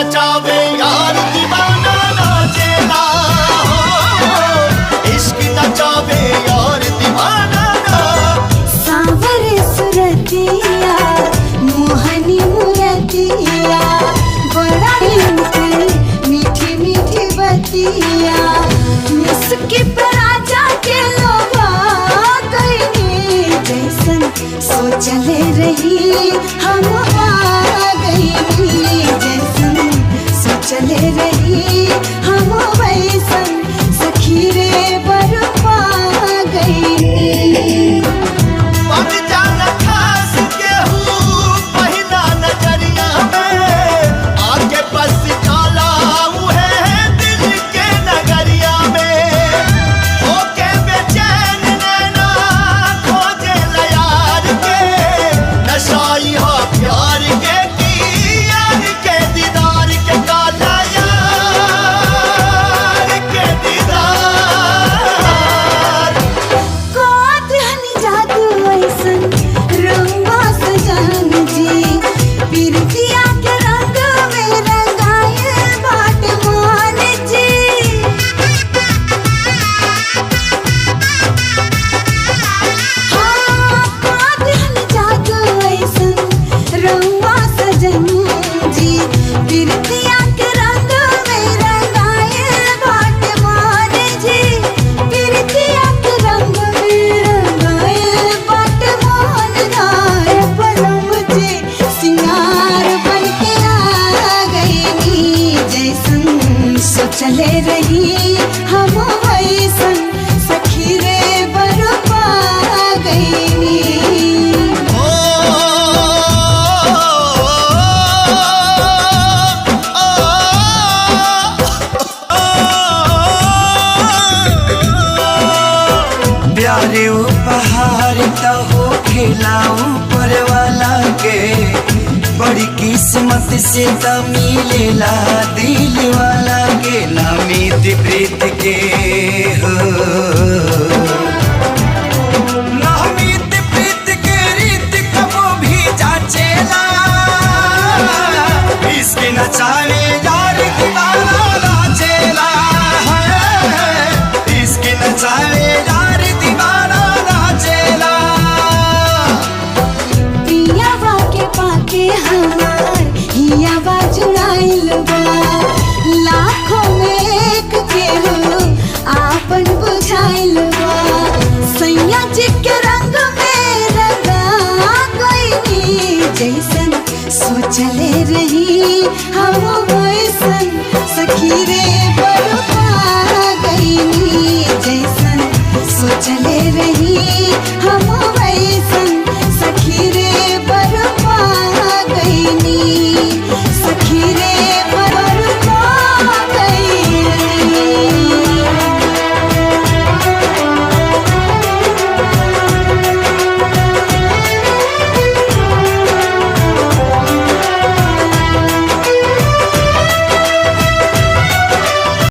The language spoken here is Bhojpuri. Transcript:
नचावे यार दीवाना नाचेला हो, इश्क नचावे यार दीवाना ना। सांवरे सुरतिया मोहनी मुरतिया बड़ा मीठी मीठी बतिया मुस्की पे राजा के लोभा गईनी जैसन सोचले रही हम आ गईनी जैसन सोचले रही हम वैसन सखी रे बरपा गईनी। बन जाना खास केहू पहिला नजरिया में, आके बस जाला उहे दिल के नगरिया में। होके बेचैन नैना खोजे यार के, नशाई हा प्यार के की यार के दीदार के काला यार के दीदार। कोत हनी जादू ऐसन रंगवा सजन जी पिरतिया के रंग में रंगाए बाट मान जी। हाँ कोत हनी जादू ऐसन रंगवा सजन जी पिरतिया के रंग में रंगाए बाट मान जी। पिरतिया के रंग में रंगाए बाट मान गाय पलम जी सिंगार बन के आ गईनी जैसन सोचले रही हम वैसन सखी रे बरपा गईनी। प्यारे उपहार तो हो खिलाऊं पर वाला के, बड़ी किस्मत से तो मिलेला दिल वाला के। ना मीत प्रीत के हो, ना मीत प्रीत के रीत कबो भी जाचेला। इसके नचावे यार दीवाना नाचेला है, इसके नचावे यार दीवाना नाचेला। पियावा के पाके हमार हियावा जुड़ाइल बा, लाखों में एक के हो आपन बुझाइल बा। सैया जी के रंग में रंगा गईनी जैसन सोचले